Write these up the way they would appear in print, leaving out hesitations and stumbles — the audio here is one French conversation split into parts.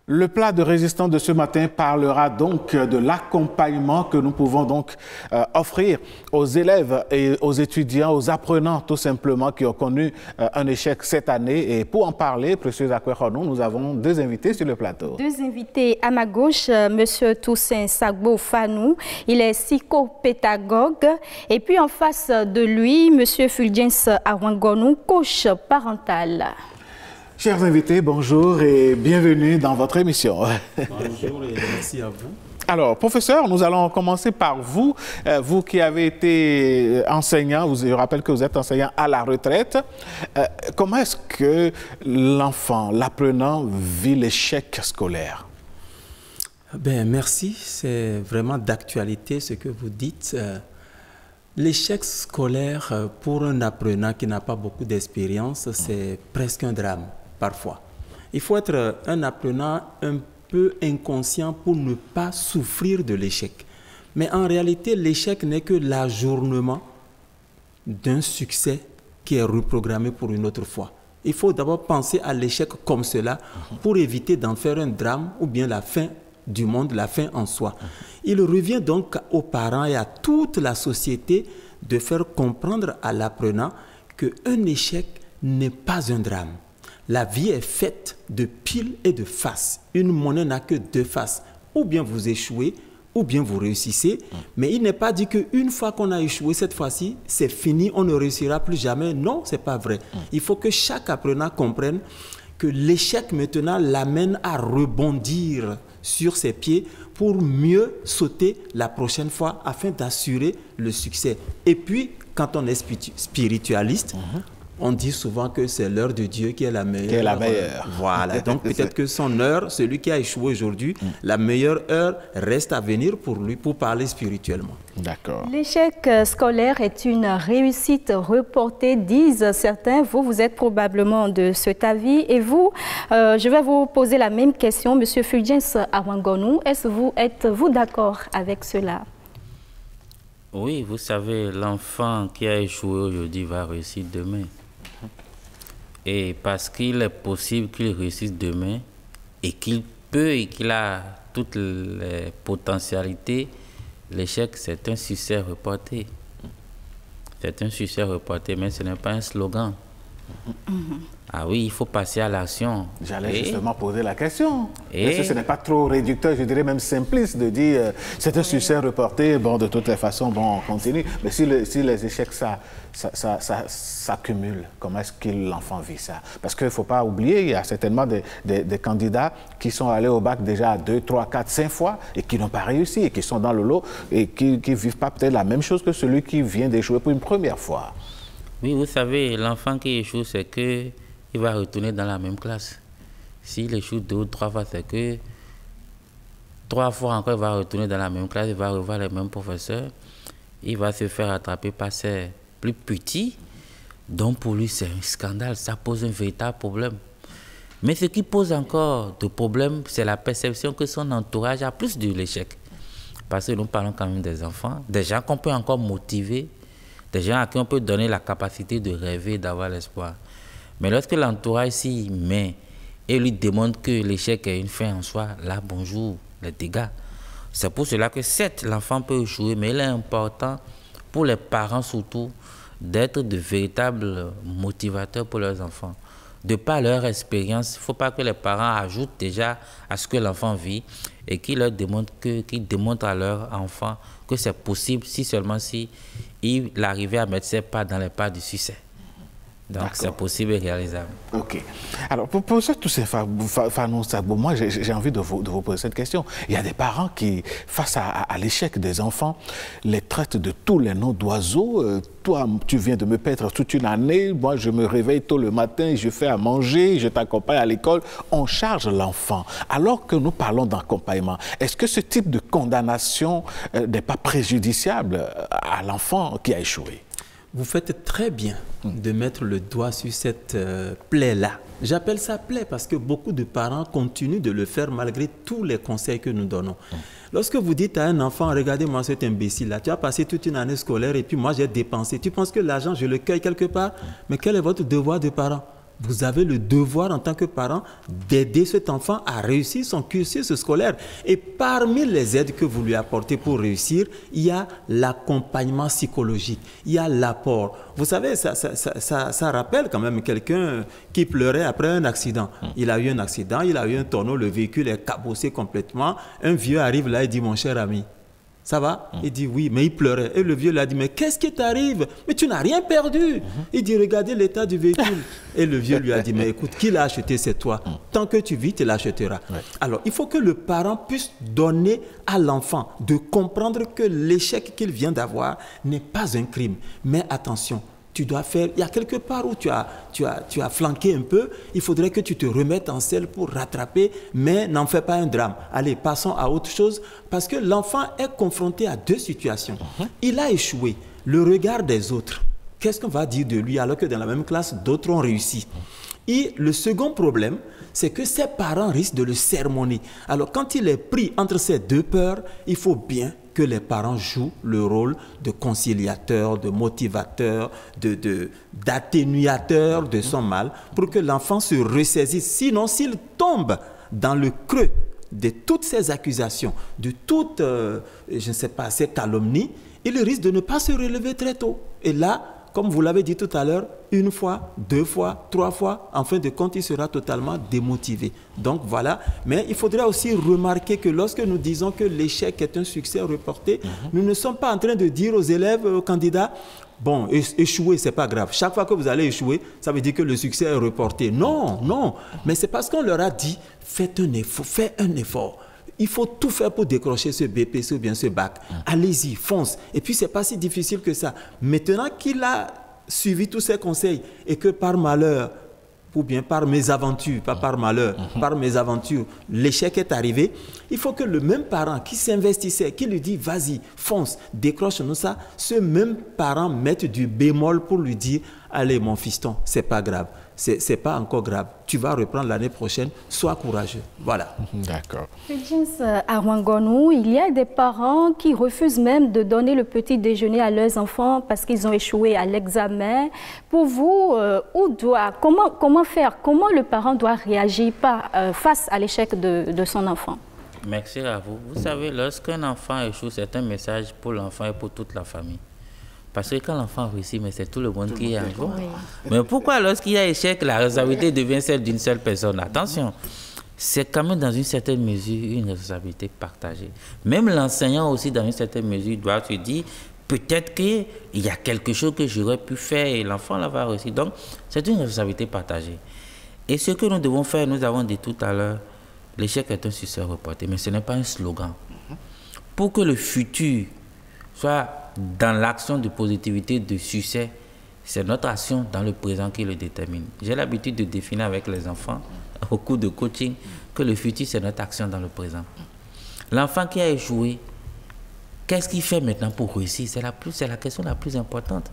Le plat de résistance de ce matin parlera donc de l'accompagnement que nous pouvons donc offrir aux élèves et aux étudiants, aux apprenants tout simplement qui ont connu un échec cette année. Et pour en parler, Précieuse Akwehonou, nous avons deux invités sur le plateau. Deux invités à ma gauche, M. Toussaint Sagbo Fanou, il est psychopédagogue. Et puis en face de lui, M. Fulgence Awangonou, coach parental. Chers invités, bonjour et bienvenue dans votre émission. Bonjour et merci à vous. Alors, professeur, nous allons commencer par vous. Vous qui avez été enseignant, je rappelle que vous êtes enseignant à la retraite. Comment est-ce que l'enfant, l'apprenant, vit l'échec scolaire? Ben, merci, c'est vraiment d'actualité ce que vous dites. L'échec scolaire pour un apprenant qui n'a pas beaucoup d'expérience, c'est presque un drame. Parfois. Il faut être un apprenant un peu inconscient pour ne pas souffrir de l'échec. Mais en réalité, l'échec n'est que l'ajournement d'un succès qui est reprogrammé pour une autre fois. Il faut d'abord penser à l'échec comme cela pour éviter d'en faire un drame ou bien la fin du monde, la fin en soi. Il revient donc aux parents et à toute la société de faire comprendre à l'apprenant qu'un échec n'est pas un drame. La vie est faite de piles et de faces. Une monnaie n'a que deux faces. Ou bien vous échouez, ou bien vous réussissez. Mais il n'est pas dit qu'une fois qu'on a échoué, cette fois-ci, c'est fini, on ne réussira plus jamais. Non, ce n'est pas vrai. Il faut que chaque apprenant comprenne que l'échec maintenant l'amène à rebondir sur ses pieds pour mieux sauter la prochaine fois afin d'assurer le succès. Et puis, quand on est spiritualiste, on dit souvent que c'est l'heure de Dieu qui est la meilleure. Qui est la meilleure. Voilà. Donc peut-être que son heure, celui qui a échoué aujourd'hui, la meilleure heure reste à venir pour lui, pour parler spirituellement. D'accord. L'échec scolaire est une réussite reportée, disent certains. Vous êtes probablement de cet avis. Et vous, je vais vous poser la même question, M. Fulgence Awangonou. Êtes-vous d'accord avec cela? Oui, vous savez, l'enfant qui a échoué aujourd'hui va réussir demain. Et parce qu'il est possible qu'il réussisse demain et qu'il peut et qu'il a toutes les potentialités, l'échec, c'est un succès reporté. C'est un succès reporté, mais ce n'est pas un slogan. Ah oui, il faut passer à l'action. J'allais justement poser la question. Est-ce que ce n'est pas trop réducteur, je dirais même simpliste de dire c'est un succès reporté, bon, de toutes les façons, bon, on continue. Mais si les échecs s'accumulent, comment est-ce que l'enfant vit ça? Parce qu'il ne faut pas oublier, il y a certainement des candidats qui sont allés au bac déjà 2, 3, 4, 5 fois et qui n'ont pas réussi et qui sont dans le lot et qui ne vivent pas peut-être la même chose que celui qui vient d'échouer pour une première fois. Oui, vous savez, l'enfant qui échoue, c'est qu'il va retourner dans la même classe. S'il échoue 2 ou 3 fois, c'est que 3 fois encore, il va retourner dans la même classe, il va revoir les mêmes professeurs, il va se faire attraper par ses plus petits. Donc pour lui, c'est un scandale, ça pose un véritable problème. Mais ce qui pose encore de problème, c'est la perception que son entourage a plus de l'échec. Parce que nous parlons quand même des enfants, des gens qu'on peut encore motiver, des gens à qui on peut donner la capacité de rêver, d'avoir l'espoir. Mais lorsque l'entourage s'y met et lui demande que l'échec est une fin en soi, là, bonjour, les dégâts. C'est pour cela que certes, l'enfant peut échouer, mais il est important pour les parents surtout d'être de véritables motivateurs pour leurs enfants. De par leur expérience, il ne faut pas que les parents ajoutent déjà à ce que l'enfant vit et qu'ils démontrent à leur enfant que c'est possible si seulement si il arrivait à mettre ses pas dans les pas du succès. Donc c'est possible et réalisable. Ok. Alors pour ça, tous ces Fanou Sagbo, moi j'ai envie de vous poser cette question. Il y a des parents qui, face à l'échec des enfants, les traitent de tous les noms d'oiseaux. Toi, tu viens de me paître toute une année, moi je me réveille tôt le matin, je fais à manger, je t'accompagne à l'école. On charge l'enfant. Alors que nous parlons d'accompagnement, est-ce que ce type de condamnation n'est pas préjudiciable à l'enfant qui a échoué? Vous faites très bien de mettre le doigt sur cette plaie-là. J'appelle ça plaie parce que beaucoup de parents continuent de le faire malgré tous les conseils que nous donnons. Lorsque vous dites à un enfant, regardez-moi cet imbécile-là, tu as passé toute une année scolaire et puis moi j'ai dépensé. Tu penses que l'argent, je le cueille quelque part? Mais quel est votre devoir de parent? vous avez le devoir en tant que parent d'aider cet enfant à réussir son cursus scolaire. Et parmi les aides que vous lui apportez pour réussir, il y a l'accompagnement psychologique, il y a l'apport. Vous savez, ça rappelle quand même quelqu'un qui pleurait après un accident. Il a eu un accident, il a eu un tonneau, le véhicule est cabossé complètement. Un vieux arrive là et dit, mon cher ami, ça va? Il dit oui, mais il pleurait. Et le vieux lui a dit, mais qu'est-ce qui t'arrive? Mais tu n'as rien perdu. Il dit, regardez l'état du véhicule. Et le vieux lui a dit, mais écoute, qui l'a acheté? C'est toi. Tant que tu vis, tu l'achèteras. Ouais. Alors, il faut que le parent puisse donner à l'enfant de comprendre que l'échec qu'il vient d'avoir n'est pas un crime. Mais attention, tu dois faire, il y a quelque part où tu as flanqué un peu, il faudrait que tu te remettes en selle pour rattraper, mais n'en fais pas un drame. Allez, passons à autre chose, parce que l'enfant est confronté à deux situations. Il a échoué, le regard des autres. Qu'est-ce qu'on va dire de lui alors que dans la même classe, d'autres ont réussi? Et le second problème, c'est que ses parents risquent de le sermonner. Alors, quand il est pris entre ces deux peurs, il faut bien que les parents jouent le rôle de conciliateur, de motivateur, d'atténuateur de son mal pour que l'enfant se ressaisisse. Sinon, s'il tombe dans le creux de toutes ces accusations, de toutes, je ne sais pas, ces calomnies, il risque de ne pas se relever très tôt. Et là, comme vous l'avez dit tout à l'heure, une fois, deux fois, trois fois, en fin de compte, il sera totalement démotivé. Donc voilà, mais il faudrait aussi remarquer que lorsque nous disons que l'échec est un succès reporté, nous ne sommes pas en train de dire aux élèves, aux candidats, bon, échouer, c'est pas grave. Chaque fois que vous allez échouer, ça veut dire que le succès est reporté. Non, non, mais c'est parce qu'on leur a dit, faites un effort. Il faut tout faire pour décrocher ce BPC ou bien ce bac. Allez-y, fonce. Et puis, ce n'est pas si difficile que ça. Maintenant qu'il a suivi tous ces conseils et que par malheur, ou bien par mésaventure, pas par malheur, par mésaventure, l'échec est arrivé, il faut que le même parent qui s'investissait, qui lui dit, vas-y, fonce, décroche-nous ça, ce même parent mette du bémol pour lui dire, allez, mon fiston, c'est pas grave. C'est pas encore grave. Tu vas reprendre l'année prochaine. Sois courageux. Voilà. D'accord. À Ouangornou, il y a des parents qui refusent même de donner le petit déjeuner à leurs enfants parce qu'ils ont échoué à l'examen. Pour vous, comment faire? Comment le parent doit réagir face à l'échec de son enfant? Merci à vous. Vous savez, lorsqu'un enfant échoue, c'est un message pour l'enfant et pour toute la famille. Parce que quand l'enfant réussit, mais c'est tout le monde qui est en joie. Oui. Mais pourquoi lorsqu'il y a échec, la responsabilité devient celle d'une seule personne? Attention, c'est quand même dans une certaine mesure une responsabilité partagée. Même l'enseignant aussi, dans une certaine mesure, doit se dire, peut-être qu'il y a quelque chose que j'aurais pu faire et l'enfant là va réussir. Donc, c'est une responsabilité partagée. Et ce que nous devons faire, nous avons dit tout à l'heure, l'échec est un succès reporté, mais ce n'est pas un slogan. Pour que le futur soit dans l'action de positivité, de succès, c'est notre action dans le présent qui le détermine. J'ai l'habitude de définir avec les enfants, au cours de coaching, que le futur, c'est notre action dans le présent. L'enfant qui a échoué, qu'est-ce qu'il fait maintenant pour réussir? C'est la question la plus importante.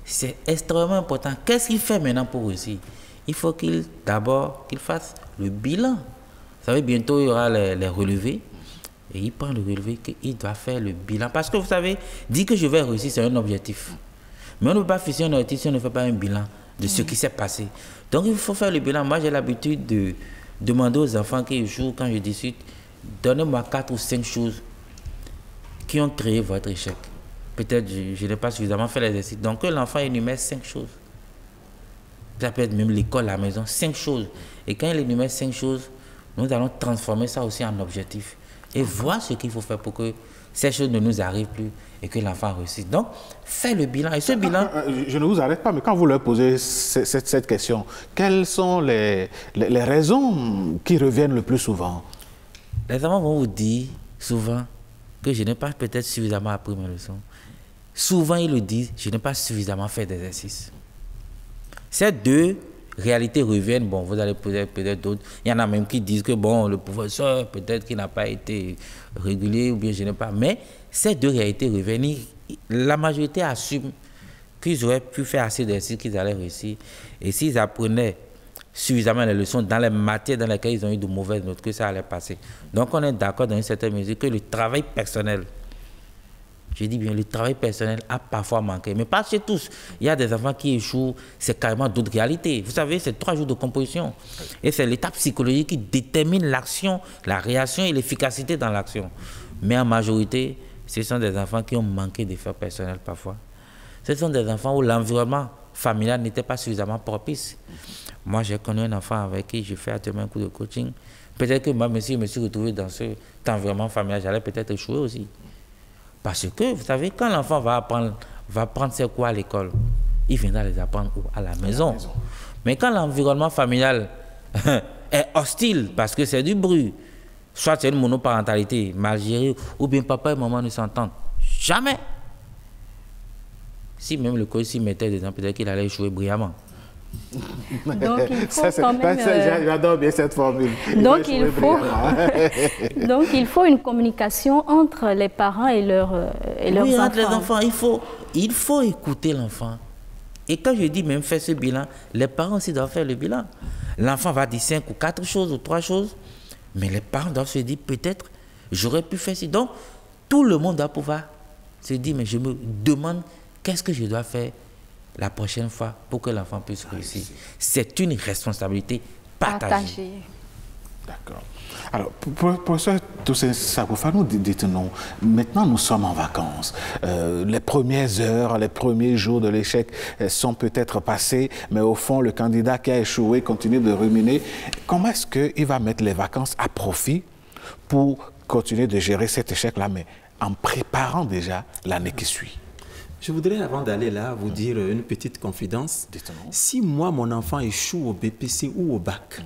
C'est extrêmement important. Qu'est-ce qu'il fait maintenant pour réussir? Il faut d'abord qu'il fasse le bilan. Vous savez, bientôt, il y aura les relevés. Et il prend le relevé qu'il doit faire le bilan. Parce que vous savez, dire que je vais réussir, c'est un objectif. Mais on ne peut pas fixer un objectif si on ne fait pas un bilan de ce qui s'est passé. Donc il faut faire le bilan. Moi, j'ai l'habitude de demander aux enfants qui jouent, quand je discute, donnez-moi 4 ou 5 choses qui ont créé votre échec. Peut-être je n'ai pas suffisamment fait l'exercice. Donc que l'enfant énumère 5 choses. Ça peut être même l'école, la maison, 5 choses. Et quand il énumère 5 choses, nous allons transformer ça aussi en objectif. Et voir ce qu'il faut faire pour que ces choses ne nous arrivent plus et que l'enfant réussisse. Donc, fais le bilan. Et ce bilan... Je ne vous arrête pas, mais quand vous leur posez cette question, quelles sont les raisons qui reviennent le plus souvent? Les enfants vont vous dire souvent que je n'ai pas peut-être suffisamment appris mes leçons. Souvent, ils le disent, je n'ai pas suffisamment fait d'exercice. Ces deux réalités reviennent. Bon, vous allez poser peut-être d'autres. Il y en a même qui disent que bon, le professeur, peut-être qu'il n'a pas été régulier ou bien je n'ai pas. Mais ces deux réalités reviennent. La majorité assume qu'ils auraient pu faire assez d'exercices, qu'ils allaient réussir. Et s'ils apprenaient suffisamment les leçons dans les matières dans lesquelles ils ont eu de mauvaises notes, que ça allait passer. Donc on est d'accord dans une certaine mesure que le travail personnel Je dis bien, le travail personnel a parfois manqué. Mais pas chez tous. Il y a des enfants qui échouent, c'est carrément d'autres réalités. Vous savez, c'est 3 jours de composition. Et c'est l'étape psychologique qui détermine l'action, la réaction et l'efficacité dans l'action. Mais en majorité, ce sont des enfants qui ont manqué d'efforts personnels parfois. Ce sont des enfants où l'environnement familial n'était pas suffisamment propice. Moi, j'ai connu un enfant avec qui je fais actuellement un cours de coaching. Peut-être que moi, si je me suis retrouvé dans cet environnement familial, j'allais peut-être échouer aussi. Parce que, vous savez, quand l'enfant va prendre ses cours à l'école, il viendra les apprendre à la maison. Mais quand l'environnement familial est hostile, parce que c'est du bruit, soit c'est une monoparentalité mal gérée, ou bien papa et maman ne s'entendent jamais. Si même le coach s'y mettait dedans, peut-être qu'il allait échouer brillamment. Donc il faut quand même... J'adore bien cette formule. Donc il faut une communication entre les parents et leurs enfants. Entre les enfants, il faut écouter l'enfant. Et quand je dis même faire ce bilan, les parents aussi doivent faire le bilan. L'enfant va dire 5 ou 4 choses ou 3 choses, mais les parents doivent se dire peut-être j'aurais pu faire ci. Donc tout le monde doit pouvoir se dire mais je me demande qu'est-ce que je dois faire la prochaine fois pour que l'enfant puisse réussir. C'est une responsabilité partagée. D'accord. Alors, professeur Toussaint Sakoufano, dites-nous, maintenant nous sommes en vacances. Les premières heures, les premiers jours de l'échec sont peut-être passés, mais au fond, le candidat qui a échoué continue de ruminer. Comment est-ce qu'il va mettre les vacances à profit pour continuer de gérer cet échec-là, mais en préparant déjà l'année qui suit? Je voudrais, avant d'aller là, vous dire une petite confidence. Si moi, mon enfant échoue au BPC ou au bac,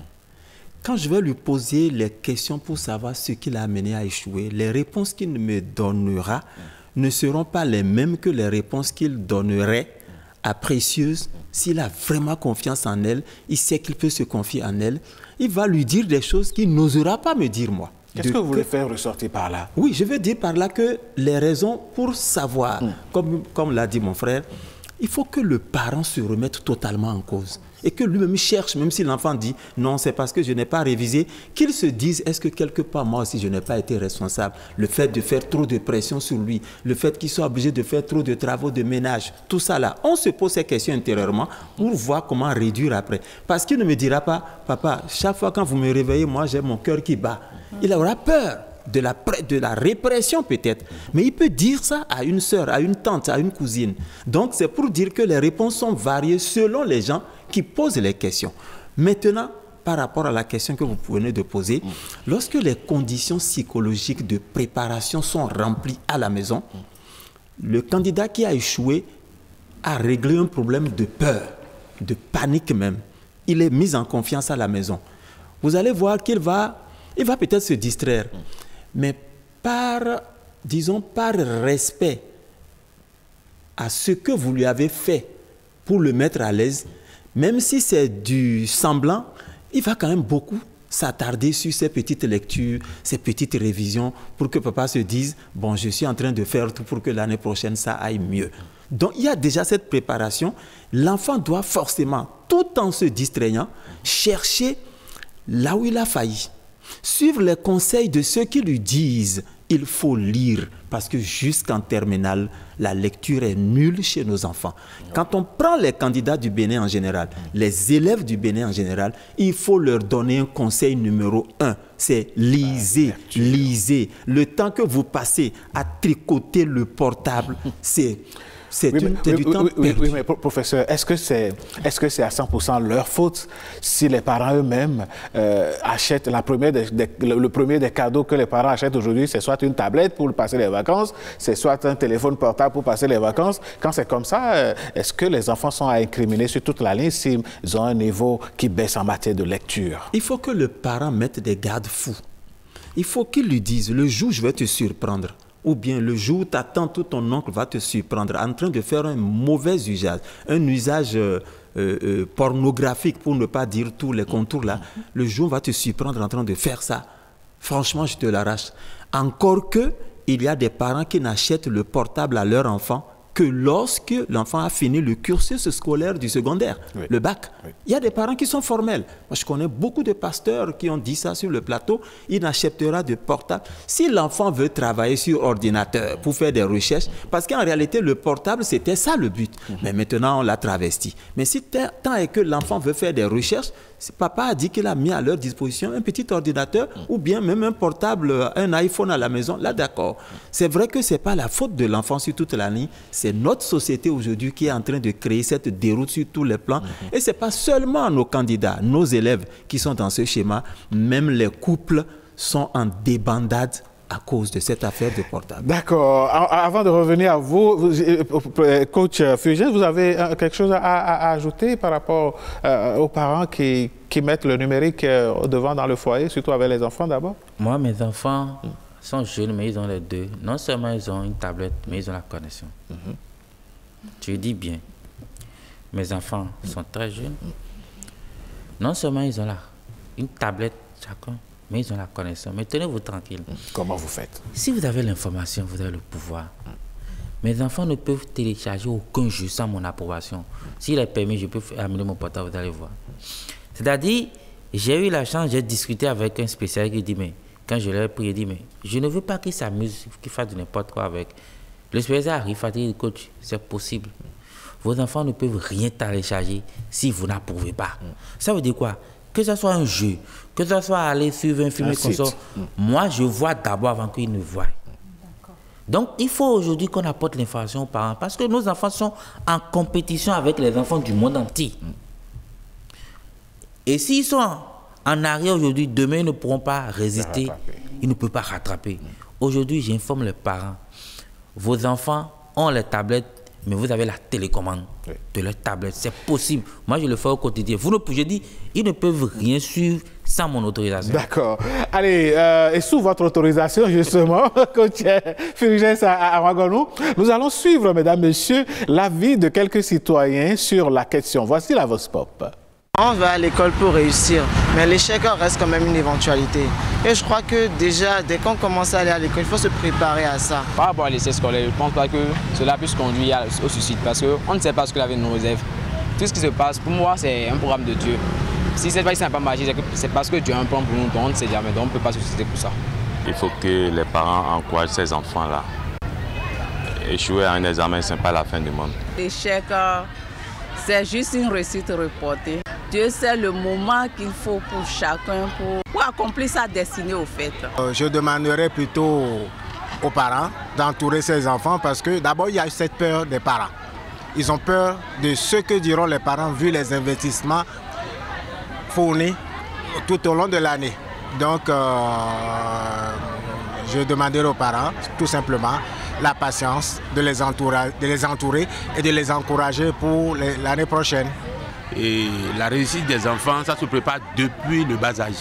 quand je vais lui poser les questions pour savoir ce qui l'a amené à échouer, les réponses qu'il me donnera ne seront pas les mêmes que les réponses qu'il donnerait à Précieuse. S'il a vraiment confiance en elle, il sait qu'il peut se confier en elle, il va lui dire des choses qu'il n'osera pas me dire moi. Qu'est-ce que vous voulez faire ressortir par là? Oui, je veux dire par là que les raisons pour savoir, comme l'a dit mon frère, il faut que le parent se remette totalement en cause. Et que lui-même cherche, même si l'enfant dit « non, c'est parce que je n'ai pas révisé », qu'il se dise « est-ce que quelque part, moi aussi, je n'ai pas été responsable ?» Le fait de faire trop de pression sur lui, le fait qu'il soit obligé de faire trop de travaux de ménage, tout ça là, on se pose ces questions intérieurement pour voir comment réduire après. Parce qu'il ne me dira pas « papa, chaque fois quand vous me réveillez, moi j'ai mon cœur qui bat ». Il aura peur de la répression peut-être, mais il peut dire ça à une sœur, à une tante, à une cousine. Donc c'est pour dire que les réponses sont variées selon les gens qui posent les questions. Maintenant, par rapport à la question que vous venez de poser, lorsque les conditions psychologiques de préparation sont remplies à la maison, le candidat qui a échoué a réglé un problème de peur, de panique même. Il est mis en confiance à la maison. Vous allez voir qu'il va peut-être se distraire, mais par respect à ce que vous lui avez fait pour le mettre à l'aise, même si c'est du semblant, il va quand même beaucoup s'attarder sur ces petites lectures, ces petites révisions, pour que papa se dise « bon, je suis en train de faire tout pour que l'année prochaine, ça aille mieux ». Donc, il y a déjà cette préparation. L'enfant doit forcément, tout en se distrayant, chercher là où il a failli. Suivre les conseils de ceux qui lui disent il faut lire, parce que jusqu'en terminale, la lecture est nulle chez nos enfants. Quand on prend les candidats du Bénin en général, les élèves du Bénin en général, il faut leur donner un conseil numéro 1, c'est lisez, lisez. Le temps que vous passez à tricoter le portable, c'est du temps perdu. Oui, mais professeur, est-ce que c'est à 100% leur faute si les parents eux-mêmes achètent le premier des cadeaux que les parents achètent aujourd'hui, c'est soit une tablette pour passer les vacances, c'est soit un téléphone portable pour passer les vacances. Quand c'est comme ça, est-ce que les enfants sont à incriminer sur toute la ligne s'ils ont un niveau qui baisse en matière de lecture? Il faut que le parent mette des garde-fous. Il faut qu'il lui dise, le jour où je vais te surprendre, ou bien le jour où ta tante ou ton oncle va te surprendre en train de faire un mauvais usage, un usage pornographique, pour ne pas dire tous les contours là, le jour où on va te surprendre en train de faire ça, franchement, je te l'arrache. Encore que, il y a des parents qui n'achètent le portable à leur enfant que lorsque l'enfant a fini le cursus scolaire du secondaire, le bac. Il y a des parents qui sont formels. Moi, je connais beaucoup de pasteurs qui ont dit ça sur le plateau. Il n'achètera de portable. Si l'enfant veut travailler sur ordinateur pour faire des recherches, parce qu'en réalité, le portable, c'était ça le but. Mais maintenant, on l'a travesti. Mais si tant est que l'enfant veut faire des recherches, papa a dit qu'il a mis à leur disposition un petit ordinateur ou bien même un portable, un iPhone à la maison. Là, d'accord. C'est vrai que ce n'est pas la faute de l'enfant sur toute la ligne. C'est notre société aujourd'hui qui est en train de créer cette déroute sur tous les plans. Et ce n'est pas seulement nos candidats, nos élèves qui sont dans ce schéma. Même les couples sont en débandade à cause de cette affaire de portable. D'accord. Avant de revenir à vous, coach Fulgence, vous avez quelque chose à ajouter par rapport aux parents qui mettent le numérique au devant dans le foyer, surtout avec les enfants d'abord? Moi, mes enfants sont jeunes, mais ils ont les deux. Non seulement ils ont une tablette, mais ils ont la connexion. Je dis bien, mes enfants sont très jeunes. Non seulement ils ont une tablette chacun, mais ils ont la connexion. Mais tenez-vous tranquille. Comment vous faites? Si vous avez l'information, vous avez le pouvoir. Mes enfants ne peuvent télécharger aucun jeu sans mon approbation. S'il est permis, je peux amener mon portable, vous allez voir. C'est-à-dire, j'ai eu la chance, j'ai discuté avec un spécialiste qui dit, mais quand je l'ai pris, il dit, mais je ne veux pas qu'il s'amuse, qu'il fasse n'importe quoi avec. Le spécialiste arrive, il dit, coach, c'est possible. Vos enfants ne peuvent rien télécharger si vous n'approuvez pas. Ça veut dire quoi? Que ce soit un jeu, que ce soit aller suivre un film comme ça, moi je vois d'abord avant qu'ils ne voient. Donc il faut aujourd'hui qu'on apporte l'information aux parents parce que nos enfants sont en compétition avec les enfants du monde entier. Et s'ils sont en arrière aujourd'hui, demain ils ne pourront pas résister, ils ne peuvent pas rattraper. Aujourd'hui j'informe les parents, vos enfants ont les tablettes, mais vous avez la télécommande de leur tablette. C'est possible. Moi, je le fais au quotidien. Je dis, ils ne peuvent rien suivre sans mon autorisation. D'accord. Allez, et sous votre autorisation, justement, coach Fulgence Arangonou, nous allons suivre, mesdames, messieurs, l'avis de quelques citoyens sur la question. Voici la Vox Pop. On va à l'école pour réussir, mais l'échec reste quand même une éventualité. Et je crois que déjà, dès qu'on commence à aller à l'école, il faut se préparer à ça. Par rapport à l'essai scolaire, je ne pense pas que cela puisse conduire au suicide parce qu'on ne sait pas ce que la vie nous réserve. Tout ce qui se passe, pour moi, c'est un programme de Dieu. Si cette fois ça n'a pas marché, c'est parce que Dieu a un plan pour nous, donc on ne sait jamais, donc on ne peut pas se suicider pour ça. Il faut que les parents encouragent ces enfants-là. Échouer à un examen, ce n'est pas la fin du monde. L'échec, c'est juste une réussite reportée. Dieu sait le moment qu'il faut pour chacun pour accomplir sa destinée au fait. Je demanderais plutôt aux parents d'entourer ses enfants parce que d'abord il y a cette peur des parents. Ils ont peur de ce que diront les parents vu les investissements fournis tout au long de l'année. Donc je demanderai aux parents tout simplement la patience de les entourer et de les encourager pour l'année prochaine. Et la réussite des enfants, ça se prépare depuis le bas âge.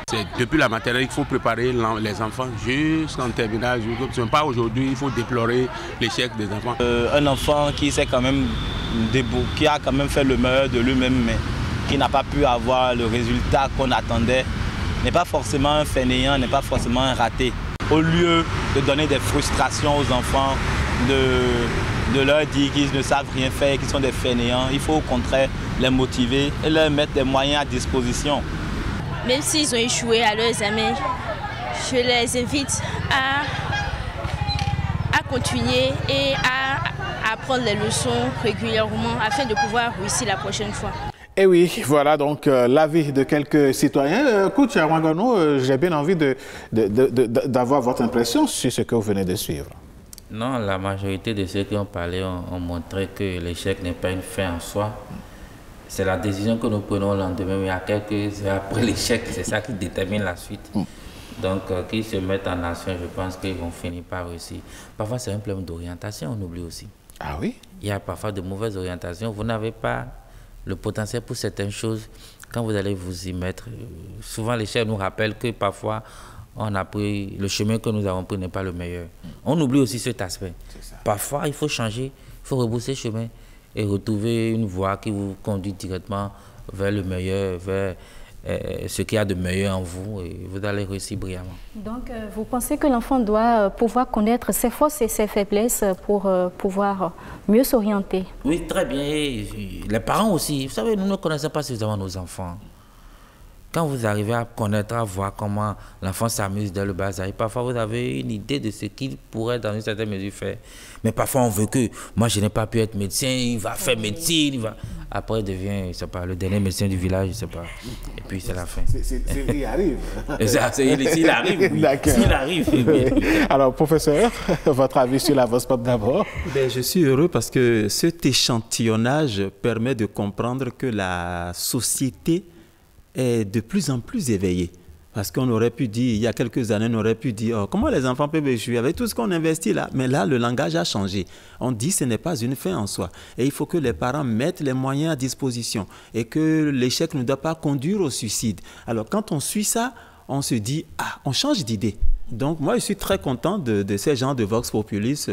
C'est depuis la maternelle qu'il faut préparer les enfants jusqu'en terminale. Ce n'est pas aujourd'hui, il faut déplorer l'échec des enfants. Un enfant qui s'est quand même qui a quand même fait le meilleur de lui-même, mais qui n'a pas pu avoir le résultat qu'on attendait, n'est pas forcément un fainéant, n'est pas forcément un raté. Au lieu de donner des frustrations aux enfants, de leur dire qu'ils ne savent rien faire, qu'ils sont des fainéants, il faut au contraire les motiver et leur mettre des moyens à disposition. Même s'ils ont échoué à leur examen, je les invite à continuer et à apprendre les leçons régulièrement afin de pouvoir réussir la prochaine fois. Et oui, voilà donc l'avis de quelques citoyens. Coach Arangonou, j'ai bien envie d'avoir votre impression sur ce que vous venez de suivre. Non, la majorité de ceux qui ont parlé ont montré que l'échec n'est pas une fin en soi. C'est la décision que nous prenons le lendemain, mais à quelques heures après l'échec, c'est ça qui détermine la suite. Donc, qu'ils se mettent en action, je pense qu'ils vont finir par réussir. Parfois, c'est un problème d'orientation, on oublie aussi. Ah oui? Il y a parfois de mauvaises orientations. Vous n'avez pas le potentiel pour certaines choses. Quand vous allez vous y mettre, souvent l'échec nous rappelle que parfois, on a pris, le chemin que nous avons pris n'est pas le meilleur. On oublie aussi cet aspect. Parfois, il faut changer, il faut rebrousser chemin et retrouver une voie qui vous conduit directement vers le meilleur, vers ce qu'il y a de meilleur en vous et vous allez réussir brillamment. Donc, vous pensez que l'enfant doit pouvoir connaître ses forces et ses faiblesses pour pouvoir mieux s'orienter? Oui, très bien. Et les parents aussi. Vous savez, nous ne connaissons pas suffisamment nos enfants. Quand vous arrivez à connaître, à voir comment l'enfant s'amuse dès le bas âge, parfois vous avez une idée de ce qu'il pourrait dans une certaine mesure faire. Mais parfois on veut que, moi je n'ai pas pu être médecin, il va faire médecine, il va... Après il devient, je ne sais pas, le dernier médecin du village, je ne sais pas. Et puis c'est la fin. Il arrive. S'il arrive, oui. S'il arrive, oui. Alors professeur, votre avis sur la Vox Pop d'abord? Je suis heureux parce que cet échantillonnage permet de comprendre que la société est de plus en plus éveillée. Parce qu'on aurait pu dire, il y a quelques années, on aurait pu dire, oh, comment les enfants peuvent échouer avec tout ce qu'on investit là? Mais là, le langage a changé. On dit que ce n'est pas une fin en soi. Et il faut que les parents mettent les moyens à disposition et que l'échec ne doit pas conduire au suicide. Alors, quand on suit ça, on se dit, ah, on change d'idée. Donc, moi, je suis très content de ces gens de Vox Populis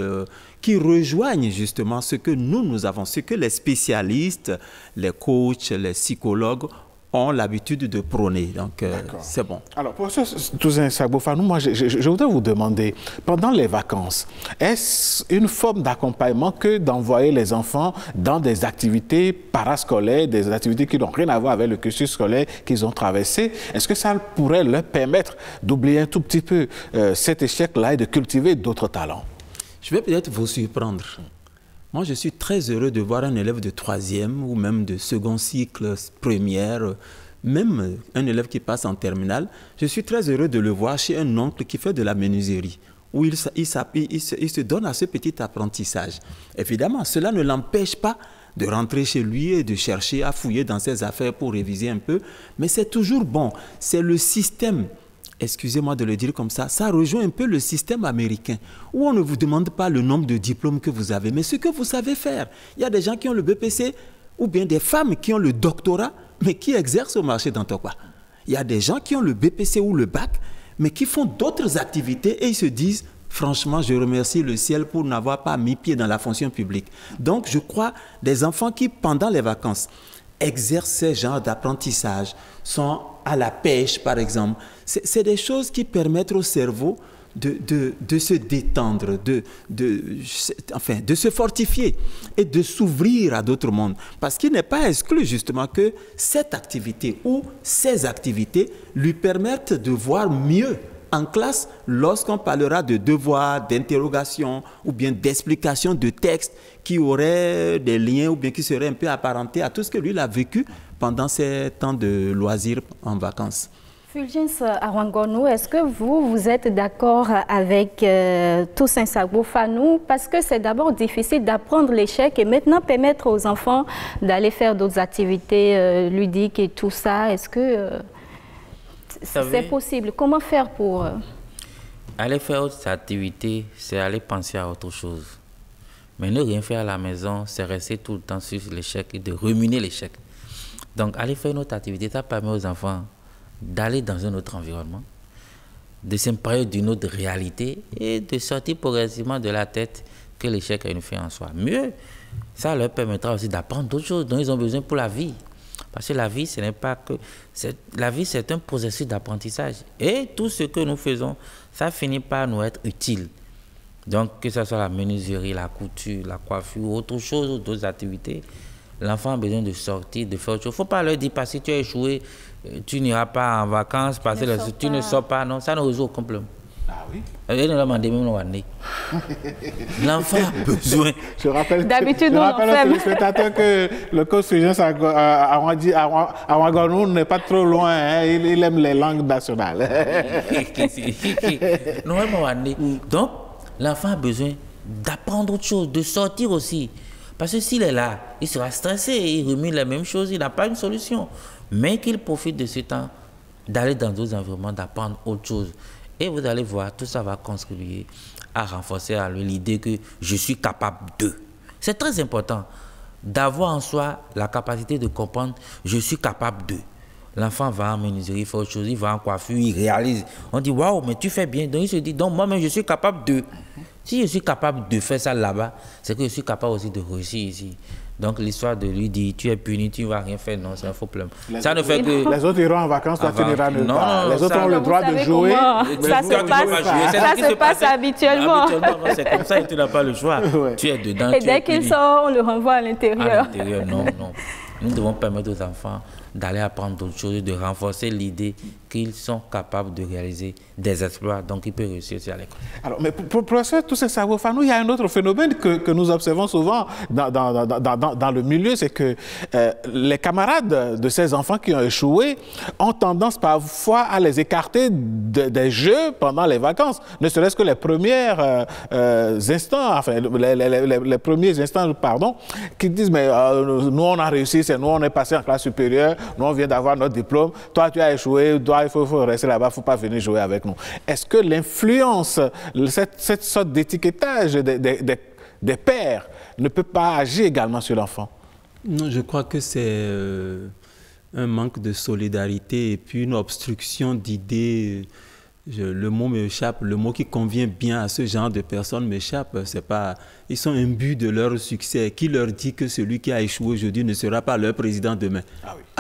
qui rejoignent justement ce que nous avons, ce que les spécialistes, les coachs, les psychologues ont l'habitude de prôner. Donc, c'est bon. Alors, professeur Toussaint Sagbo-Fanou, moi, je voudrais vous demander, pendant les vacances, est-ce une forme d'accompagnement que d'envoyer les enfants dans des activités parascolaires, des activités qui n'ont rien à voir avec le cursus scolaire qu'ils ont traversé? Est-ce que ça pourrait leur permettre d'oublier un tout petit peu cet échec-là et de cultiver d'autres talents? Je vais peut-être vous surprendre. Moi, je suis très heureux de voir un élève de 3e ou même de second cycle, première, même un élève qui passe en terminale. Je suis très heureux de le voir chez un oncle qui fait de la menuiserie, où il se donne à ce petit apprentissage. Évidemment, cela ne l'empêche pas de rentrer chez lui et de chercher à fouiller dans ses affaires pour réviser un peu, mais c'est toujours bon. C'est le système, excusez-moi de le dire comme ça rejoint un peu le système américain, où on ne vous demande pas le nombre de diplômes que vous avez, mais ce que vous savez faire. Il y a des gens qui ont le BPC, ou bien des femmes qui ont le doctorat, mais qui exercent au marché d'Antokwa. Il y a des gens qui ont le BPC ou le bac, mais qui font d'autres activités et ils se disent, franchement, je remercie le ciel pour n'avoir pas mis pied dans la fonction publique. Donc, je crois, des enfants qui, pendant les vacances, exercent ces genres d'apprentissage, sont à la pêche, par exemple. C'est des choses qui permettent au cerveau de se détendre, de se fortifier et de s'ouvrir à d'autres mondes. Parce qu'il n'est pas exclu justement que cette activité ou ces activités lui permettent de voir mieux en classe lorsqu'on parlera de devoirs, d'interrogations ou bien d'explications de textes qui auraient des liens ou bien qui seraient un peu apparentés à tout ce que lui a vécu pendant ces temps de loisirs en vacances. Fulgence Arwangonu, est-ce que vous êtes d'accord avec Toussaint Sagbo-Fanou? Parce que c'est d'abord difficile d'apprendre l'échec et maintenant permettre aux enfants d'aller faire d'autres activités ludiques et tout ça. Est-ce que c'est possible? Comment faire pour... Aller faire autre activité, c'est aller penser à autre chose. Mais ne rien faire à la maison, c'est rester tout le temps sur l'échec et de ruminer l'échec. Donc, aller faire une autre activité, ça permet aux enfants d'aller dans un autre environnement, de s'emparer d'une autre réalité et de sortir progressivement de la tête que l'échec a une fin en soi. Mieux, ça leur permettra aussi d'apprendre d'autres choses dont ils ont besoin pour la vie. Parce que la vie, ce n'est pas que... La vie, c'est un processus d'apprentissage. Et tout ce que nous faisons, ça finit par nous être utile. Donc, que ce soit la menuiserie, la couture, la coiffure, autre chose, ou d'autres activités, l'enfant a besoin de sortir, de faire autre chose. Il ne faut pas leur dire, parce que tu as échoué, tu n'iras pas en vacances, parce que tu ne sors pas. Non, ça ne résout aucun problème. Ah oui? L'enfant a besoin. Je rappelle aux téléspectateurs que le coach Fulgence Arwangonu n'est pas trop loin. Hein, il aime les langues nationales. Donc, l'enfant a besoin d'apprendre autre chose, de sortir aussi. Parce que s'il est là, il sera stressé, il remue les mêmes choses, il n'a pas une solution. Mais qu'il profite de ce temps d'aller dans d'autres environnements, d'apprendre autre chose. Et vous allez voir, tout ça va contribuer à renforcer à lui l'idée que je suis capable de. C'est très important d'avoir en soi la capacité de comprendre je suis capable de. L'enfant va en menuiserie, il fait autre chose, il va en coiffure, il réalise. On dit waouh, mais tu fais bien. Donc il se dit, donc moi-même je suis capable de. Si je suis capable de faire ça là-bas, c'est que je suis capable aussi de réussir ici. Donc l'histoire de lui dire tu es puni, tu ne vas rien faire, non, c'est un faux problème. Ça ne fait que... Les autres iront en vacances, toi tu n'iras nulle part. Les autres ont le droit de jouer. Ça se passe habituellement. C'est comme ça et tu n'as pas le choix. Tu es dedans. Et dès qu'ils sortent, on le renvoie à l'intérieur. À l'intérieur, non. Nous devons permettre aux enfants d'aller apprendre d'autres choses, de renforcer l'idée qu'ils sont capables de réaliser des exploits, donc ils peuvent réussir aussi à l'école. Alors, mais pour professeur Toussaint Savo-Fanou, il y a un autre phénomène que nous observons souvent dans le milieu, c'est que les camarades de ces enfants qui ont échoué ont tendance parfois à les écarter des jeux pendant les vacances, ne serait-ce que les premiers instants, enfin les premiers instants, pardon, qui disent mais nous on a réussi, c'est nous on est passé en classe supérieure, nous on vient d'avoir notre diplôme, toi tu as échoué, toi il faut rester là-bas, il ne faut pas venir jouer avec nous. Est-ce que l'influence, cette sorte d'étiquetage des pères ne peut pas agir également sur l'enfant? Non, je crois que c'est un manque de solidarité et puis une obstruction d'idées. Le mot m'échappe, le mot qui convient bien à ce genre de personnes m'échappe. C'est pas, ils sont imbus de leur succès. Qui leur dit que celui qui a échoué aujourd'hui ne sera pas leur président demain?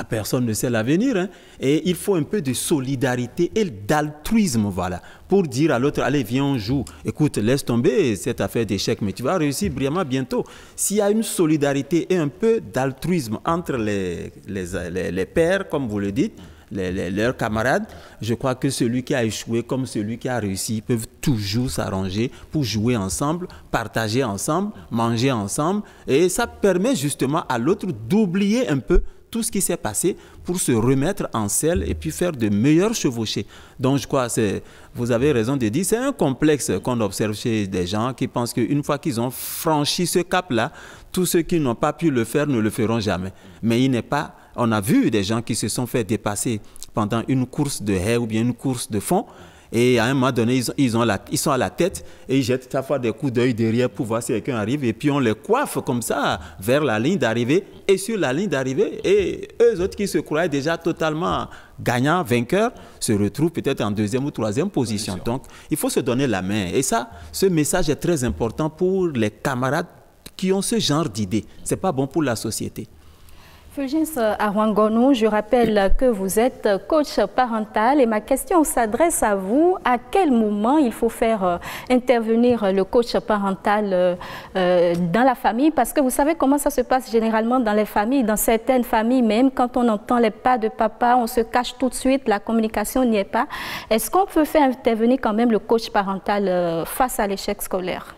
Personne ne sait l'avenir. Hein. Et il faut un peu de solidarité et d'altruisme, voilà, pour dire à l'autre, allez, viens, on joue. Écoute, laisse tomber cette affaire d'échec, mais tu vas réussir brillamment bientôt. S'il y a une solidarité et un peu d'altruisme entre les pères, comme vous le dites, leurs camarades, je crois que celui qui a échoué comme celui qui a réussi peuvent toujours s'arranger pour jouer ensemble, partager ensemble, manger ensemble. Et ça permet justement à l'autre d'oublier un peu tout ce qui s'est passé pour se remettre en selle et puis faire de meilleurs chevauchés. Donc je crois, vous avez raison de dire, c'est un complexe qu'on observe chez des gens qui pensent qu'une fois qu'ils ont franchi ce cap-là, tous ceux qui n'ont pas pu le faire ne le feront jamais. Mais il n'est pas... On a vu des gens qui se sont fait dépasser pendant une course de haies ou bien une course de fond. Et à un moment donné, ils sont à la tête et ils jettent parfois des coups d'œil derrière pour voir si quelqu'un arrive. Et puis on les coiffe comme ça vers la ligne d'arrivée et sur la ligne d'arrivée. Et eux autres qui se croyaient déjà totalement gagnants, vainqueurs, se retrouvent peut-être en deuxième ou troisième position. Donc il faut se donner la main. Et ça, ce message est très important pour les camarades qui ont ce genre d'idées. Ce n'est pas bon pour la société. Fulgence Arwangonu, je rappelle que vous êtes coach parental et ma question s'adresse à vous. À quel moment il faut faire intervenir le coach parental dans la famille? Parce que vous savez comment ça se passe généralement dans les familles. Dans certaines familles même, quand on entend les pas de papa, on se cache tout de suite, la communication n'y est pas. Est-ce qu'on peut faire intervenir quand même le coach parental face à l'échec scolaire?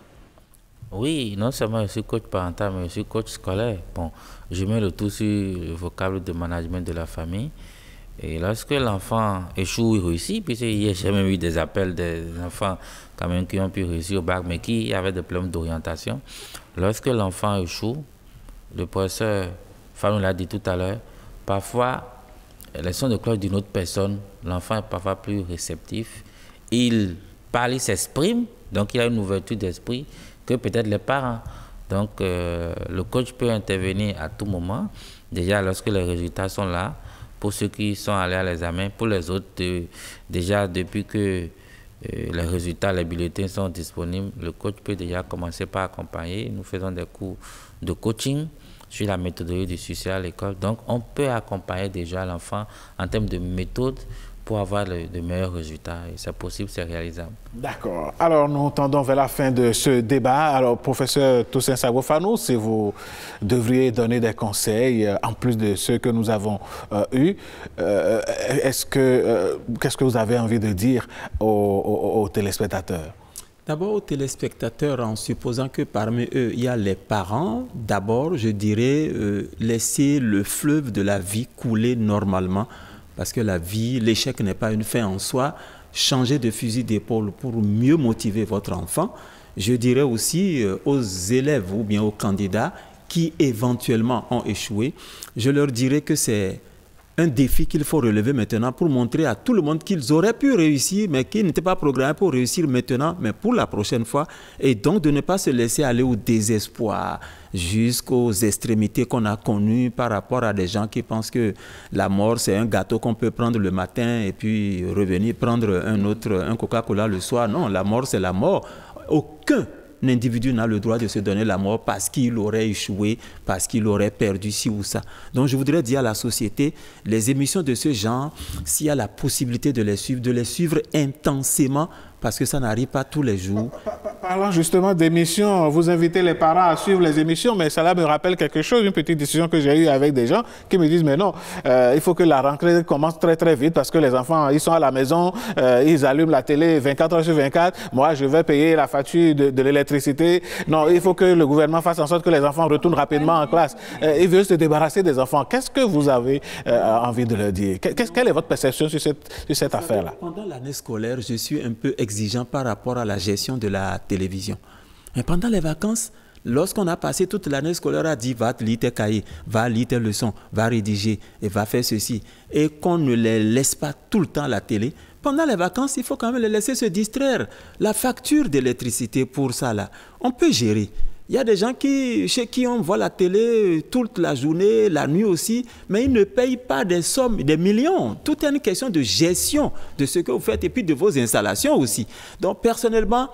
Oui, non seulement je suis coach parental, mais je suis coach scolaire. Bon, je mets le tout sur le vocable de management de la famille. Et lorsque l'enfant échoue ou réussit, puis j'ai jamais eu des appels des enfants quand même qui ont pu réussir au bac, mais qui avaient des problèmes d'orientation. Lorsque l'enfant échoue, le professeur Fanou l'a dit tout à l'heure, parfois, les sons de cloche d'une autre personne, l'enfant est parfois plus réceptif. Il parle, il s'exprime, donc il a une ouverture d'esprit que peut-être les parents. Donc, le coach peut intervenir à tout moment, déjà lorsque les résultats sont là, pour ceux qui sont allés à l'examen, pour les autres, déjà depuis que les résultats, les bulletins sont disponibles, le coach peut déjà commencer par accompagner. Nous faisons des cours de coaching sur la méthodologie du succès à l'école. Donc, on peut accompagner déjà l'enfant en termes de méthode pour avoir de meilleurs résultats. Et c'est possible, c'est réalisable. D'accord. Alors, nous tendons vers la fin de ce débat. Alors, professeur Toussaint Savo-Fanou, si vous devriez donner des conseils, en plus de ceux que nous avons eus, qu'est-ce que vous avez envie de dire aux téléspectateurs? D'abord aux téléspectateurs, en supposant que parmi eux, il y a les parents, d'abord, je dirais, laisser le fleuve de la vie couler normalement. Parce que la vie, l'échec n'est pas une fin en soi. Changez de fusil d'épaule pour mieux motiver votre enfant. Je dirais aussi aux élèves ou bien aux candidats qui éventuellement ont échoué, je leur dirais que c'est un défi qu'il faut relever maintenant pour montrer à tout le monde qu'ils auraient pu réussir, mais qu'ils n'étaient pas programmés pour réussir maintenant, mais pour la prochaine fois. Et donc de ne pas se laisser aller au désespoir, jusqu'aux extrémités qu'on a connues par rapport à des gens qui pensent que la mort, c'est un gâteau qu'on peut prendre le matin et puis revenir prendre un Coca-Cola le soir. Non, la mort, c'est la mort. Aucun individu n'a le droit de se donner la mort parce qu'il aurait échoué, parce qu'il aurait perdu ci ou ça. Donc je voudrais dire à la société, les émissions de ce genre, s'il y a la possibilité de les suivre intensément, parce que ça n'arrive pas tous les jours. Parlant justement d'émissions, vous invitez les parents à suivre les émissions, mais cela me rappelle quelque chose, une petite discussion que j'ai eue avec des gens qui me disent, mais non, il faut que la rentrée commence très très vite parce que les enfants, ils sont à la maison, ils allument la télé 24 heures sur 24, moi je vais payer la facture de l'électricité. Non, il faut que le gouvernement fasse en sorte que les enfants retournent rapidement en classe. Ils veulent se débarrasser des enfants. Qu'est-ce que vous avez envie de leur dire? Quelle est votre perception sur cette affaire-là? Pendant l'année scolaire, je suis un peu exigeant par rapport à la gestion de la télévision. Mais pendant les vacances, lorsqu'on a passé toute l'année scolaire à dire va lire tes cahiers, va lire tes leçons, va rédiger et va faire ceci, et qu'on ne les laisse pas tout le temps à la télé, pendant les vacances, il faut quand même les laisser se distraire. La facture d'électricité pour ça, là, on peut gérer. Il y a des gens chez qui on voit la télé toute la journée, la nuit aussi, mais ils ne payent pas des sommes, des millions. Tout est une question de gestion de ce que vous faites et puis de vos installations aussi. Donc personnellement,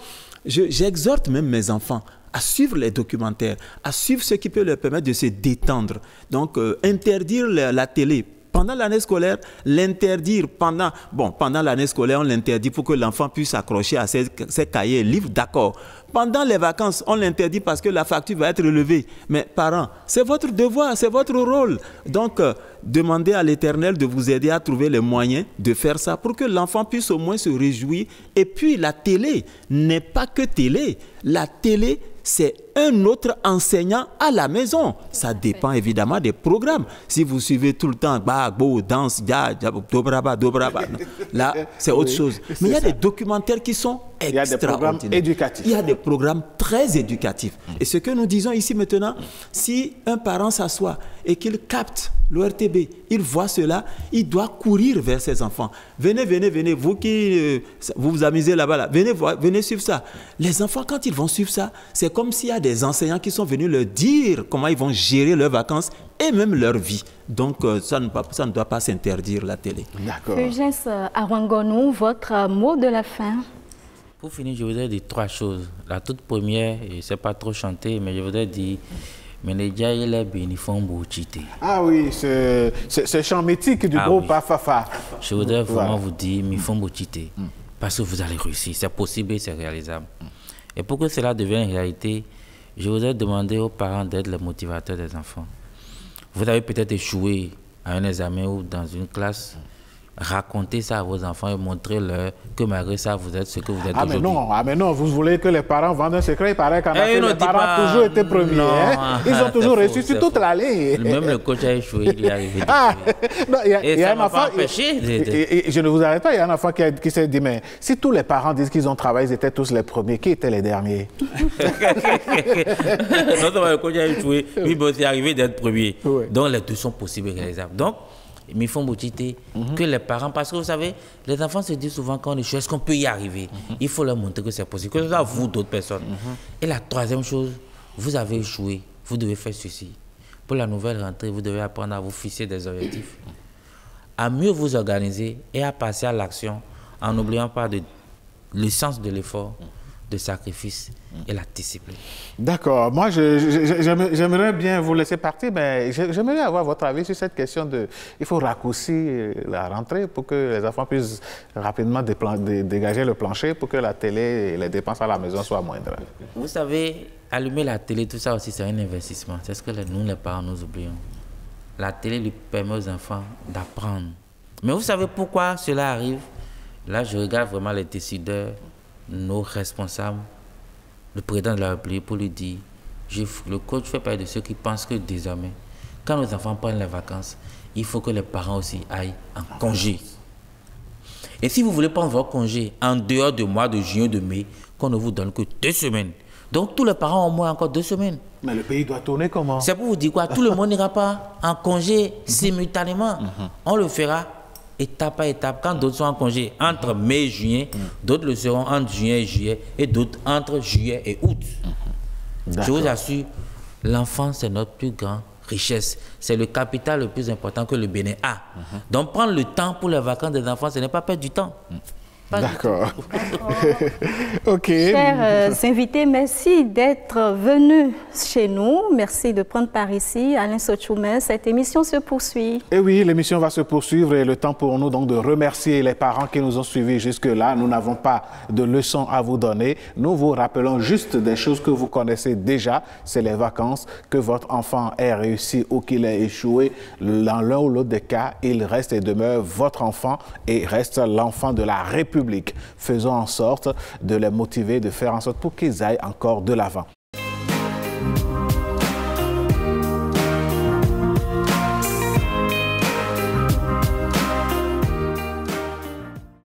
j'exhorte même mes enfants à suivre les documentaires, à suivre ce qui peut leur permettre de se détendre. Donc interdire la télé. Pendant l'année scolaire, l'interdire pendant l'année scolaire, on l'interdit pour que l'enfant puisse s'accrocher à ses cahiers et livres, d'accord. Pendant les vacances, on l'interdit parce que la facture va être relevée. Mais parents, c'est votre devoir, c'est votre rôle. Donc, demandez à l'Éternel de vous aider à trouver les moyens de faire ça pour que l'enfant puisse au moins se réjouir. Et puis, la télé n'est pas que télé. La télé, c'est un autre enseignant à la maison. Ça dépend évidemment des programmes. Si vous suivez tout le temps, danse, dobraba, là, c'est autre chose. Mais il y a des documentaires qui sont extraordinaires. Il y a des programmes éducatifs. Il y a des programmes très éducatifs. Et ce que nous disons ici maintenant, si un parent s'assoit et qu'il capte l'ORTB, il voit cela, il doit courir vers ses enfants. Venez, vous qui vous amusez là-bas, venez suivre ça. Les enfants, quand ils vont suivre ça, c'est comme s'il y a des enseignants qui sont venus leur dire comment ils vont gérer leurs vacances et même leur vie. Donc, ça ne doit pas s'interdire, la télé. D'accord. Fulgence Arwangonou, votre mot de la fin? Pour finir, je voudrais dire 3 choses. La toute première, je ne sais pas trop chanter, mais je voudrais dire... Ah oui, c'est chant mythique du groupe Afafa. Je voudrais vraiment vous dire, parce que vous allez réussir, c'est possible et c'est réalisable. Et pour que cela devienne une réalité, je voudrais demander aux parents d'être les motivateurs des enfants. Vous avez peut-être échoué à un examen ou dans une classe. Racontez ça à vos enfants et montrez-leur que malgré ça, vous êtes ce que vous êtes aujourd'hui. Mais non, vous voulez que les parents vendent un secret. Il paraît qu'en Afrique, les parents ont toujours été premiers. Ils ont toujours réussi sur toute la ligne. Même le coach a échoué, il est arrivé. Il y a un enfant, je ne vous arrête pas, il y a un enfant qui s'est dit, mais si tous les parents disent qu'ils ont travaillé, ils étaient tous les premiers, qui étaient les derniers? Non seulement le coach a échoué, lui il est arrivé d'être premier. Donc les deux sont possibles et réalisables. Donc, il faut motiver que les parents, parce que vous savez, les enfants se disent souvent quand on échoue, est-ce qu'on peut y arriver? Il faut leur montrer que c'est possible, que ce soit vous, d'autres personnes. Et la troisième chose, vous avez échoué, vous devez faire ceci. Pour la nouvelle rentrée, vous devez apprendre à vous fixer des objectifs, à mieux vous organiser et à passer à l'action en n'oubliant pas le sens de l'effort, de sacrifice et la discipline. D'accord. Moi, j'aimerais bien vous laisser partir, mais j'aimerais avoir votre avis sur cette question de... Il faut raccourcir la rentrée pour que les enfants puissent rapidement dégager le plancher pour que la télé et les dépenses à la maison soient moindres. Vous savez, allumer la télé, tout ça aussi, c'est un investissement. C'est ce que nous, les parents, nous oublions. La télé lui permet aux enfants d'apprendre. Mais vous savez pourquoi cela arrive? Là, je regarde vraiment les décideurs, nos responsables, le président de la République pour lui dire, le coach fait partie de ceux qui pensent que désormais, quand nos enfants prennent les vacances, il faut que les parents aussi aillent en congé. Et si vous voulez prendre votre congé en dehors du mois de juin, de mai, qu'on ne vous donne que 2 semaines. Donc tous les parents ont au moins encore 2 semaines. Mais le pays doit tourner comment? C'est pour vous dire quoi? Tout le monde n'ira pas en congé simultanément. On le fera étape par étape, quand d'autres sont en congé entre mai et juin, d'autres le seront entre juin et juillet, et d'autres entre juillet et août. Je vous assure, l'enfant, c'est notre plus grande richesse. C'est le capital le plus important que le Bénin a. Donc, prendre le temps pour les vacances des enfants, ce n'est pas perdre du temps. D'accord. Ok. Chers invités, merci d'être venus chez nous. Merci de prendre part ici. Alain Sochoumen, cette émission se poursuit. Et oui, l'émission va se poursuivre et le temps pour nous donc de remercier les parents qui nous ont suivis jusque-là. Nous n'avons pas de leçons à vous donner. Nous vous rappelons juste des choses que vous connaissez déjà. C'est les vacances. Que votre enfant ait réussi ou qu'il ait échoué, dans l'un ou l'autre des cas, il reste et demeure votre enfant et reste l'enfant de la République. Faisons en sorte de les motiver, de faire en sorte pour qu'ils aillent encore de l'avant.